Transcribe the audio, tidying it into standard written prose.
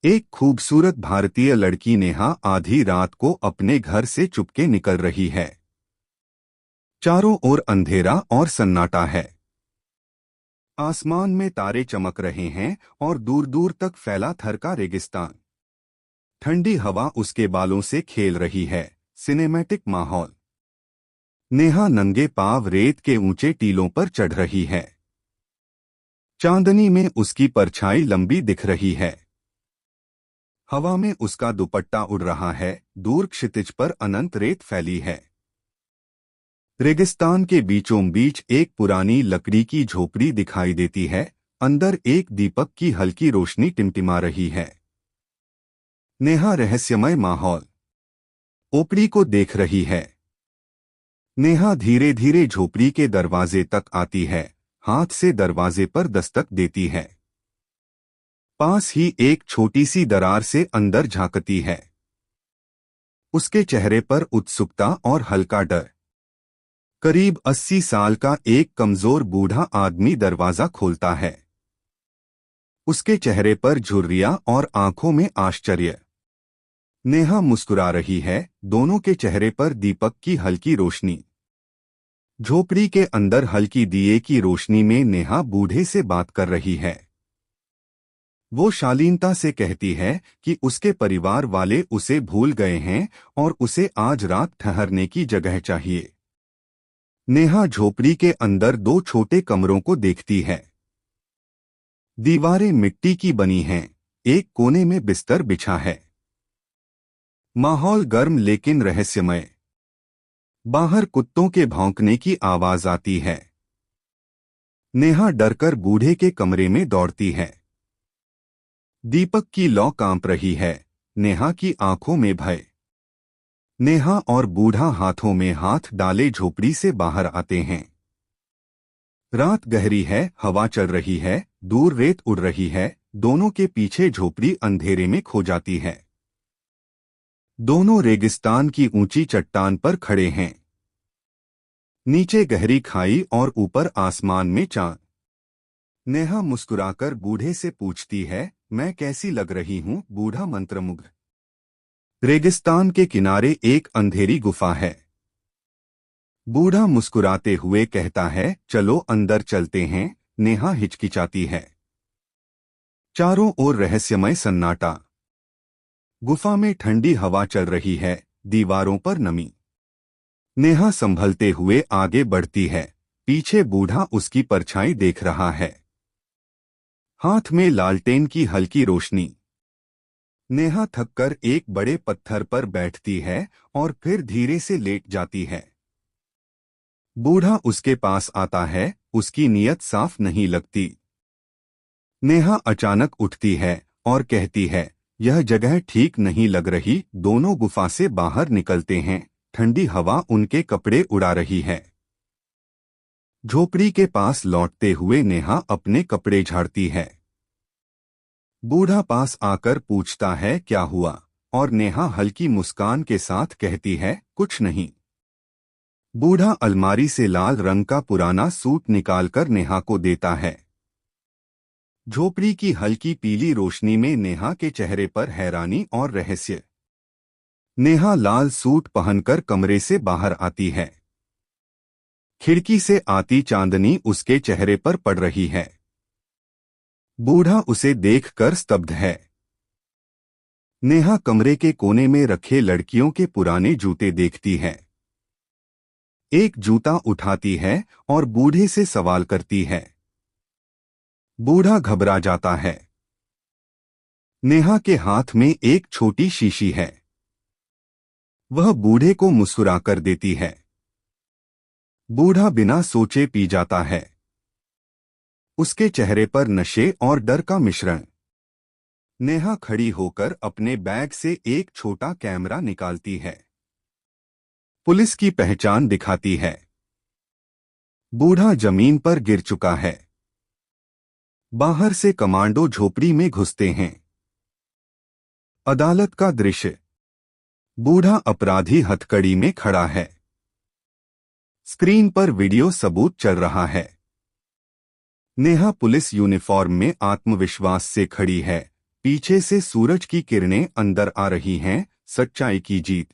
एक खूबसूरत भारतीय लड़की नेहा आधी रात को अपने घर से चुपके निकल रही है। चारों ओर अंधेरा और सन्नाटा है। आसमान में तारे चमक रहे हैं और दूर दूर तक फैला थर का रेगिस्तान। ठंडी हवा उसके बालों से खेल रही है। सिनेमैटिक माहौल। नेहा नंगे पांव रेत के ऊंचे टीलों पर चढ़ रही है। चांदनी में उसकी परछाई लंबी दिख रही है। हवा में उसका दुपट्टा उड़ रहा है। दूर क्षितिज पर अनंत रेत फैली है। रेगिस्तान के बीचों बीच एक पुरानी लकड़ी की झोपड़ी दिखाई देती है। अंदर एक दीपक की हल्की रोशनी टिमटिमा रही है। नेहा रहस्यमय माहौल। ओपड़ी को देख रही है। नेहा धीरे धीरे झोपड़ी के दरवाजे तक आती है। हाथ से दरवाजे पर दस्तक देती है। पास ही एक छोटी सी दरार से अंदर झांकती है। उसके चेहरे पर उत्सुकता और हल्का डर। करीब 80 साल का एक कमजोर बूढ़ा आदमी दरवाजा खोलता है। उसके चेहरे पर झुर्रियां और आंखों में आश्चर्य। नेहा मुस्कुरा रही है। दोनों के चेहरे पर दीपक की हल्की रोशनी। झोपड़ी के अंदर हल्की दिए की रोशनी में नेहा बूढ़े से बात कर रही है। वो शालीनता से कहती है कि उसके परिवार वाले उसे भूल गए हैं और उसे आज रात ठहरने की जगह चाहिए। नेहा झोपड़ी के अंदर दो छोटे कमरों को देखती है। दीवारें मिट्टी की बनी हैं। एक कोने में बिस्तर बिछा है। माहौल गर्म लेकिन रहस्यमय। बाहर कुत्तों के भौंकने की आवाज आती है। नेहा डरकर बूढ़े के कमरे में दौड़ती है। दीपक की लौ कांप रही है। नेहा की आंखों में भय। नेहा और बूढ़ा हाथों में हाथ डाले झोपड़ी से बाहर आते हैं। रात गहरी है। हवा चल रही है। दूर रेत उड़ रही है। दोनों के पीछे झोपड़ी अंधेरे में खो जाती है। दोनों रेगिस्तान की ऊंची चट्टान पर खड़े हैं। नीचे गहरी खाई और ऊपर आसमान में चांद। नेहा मुस्कुराकर बूढ़े से पूछती है, मैं कैसी लग रही हूं? बूढ़ा मंत्रमुग्ध। रेगिस्तान के किनारे एक अंधेरी गुफा है। बूढ़ा मुस्कुराते हुए कहता है, चलो अंदर चलते हैं। नेहा हिचकिचाती है। चारों ओर रहस्यमय सन्नाटा। गुफा में ठंडी हवा चल रही है। दीवारों पर नमी। नेहा संभलते हुए आगे बढ़ती है। पीछे बूढ़ा उसकी परछाई देख रहा है। हाथ में लालटेन की हल्की रोशनी। नेहा थककर एक बड़े पत्थर पर बैठती है और फिर धीरे से लेट जाती है। बूढ़ा उसके पास आता है। उसकी नीयत साफ नहीं लगती। नेहा अचानक उठती है और कहती है, यह जगह ठीक नहीं लग रही। दोनों गुफा से बाहर निकलते हैं। ठंडी हवा उनके कपड़े उड़ा रही है। झोपड़ी के पास लौटते हुए नेहा अपने कपड़े झाड़ती है। बूढ़ा पास आकर पूछता है, क्या हुआ? और नेहा हल्की मुस्कान के साथ कहती है, कुछ नहीं। बूढ़ा अलमारी से लाल रंग का पुराना सूट निकालकर नेहा को देता है। झोपड़ी की हल्की पीली रोशनी में नेहा के चेहरे पर हैरानी और रहस्य। नेहा लाल सूट पहनकर कमरे से बाहर आती है। खिड़की से आती चांदनी उसके चेहरे पर पड़ रही है। बूढ़ा उसे देखकर स्तब्ध है। नेहा कमरे के कोने में रखे लड़कियों के पुराने जूते देखती है। एक जूता उठाती है और बूढ़े से सवाल करती है। बूढ़ा घबरा जाता है। नेहा के हाथ में एक छोटी शीशी है। वह बूढ़े को मुस्कुराकर देती है। बूढ़ा बिना सोचे पी जाता है। उसके चेहरे पर नशे और डर का मिश्रण। नेहा खड़ी होकर अपने बैग से एक छोटा कैमरा निकालती है। पुलिस की पहचान दिखाती है। बूढ़ा जमीन पर गिर चुका है। बाहर से कमांडो झोपड़ी में घुसते हैं। अदालत का दृश्य। बूढ़ा अपराधी हथकड़ी में खड़ा है। स्क्रीन पर वीडियो सबूत चल रहा है। नेहा पुलिस यूनिफॉर्म में आत्मविश्वास से खड़ी है। पीछे से सूरज की किरणें अंदर आ रही हैं, सच्चाई की जीत।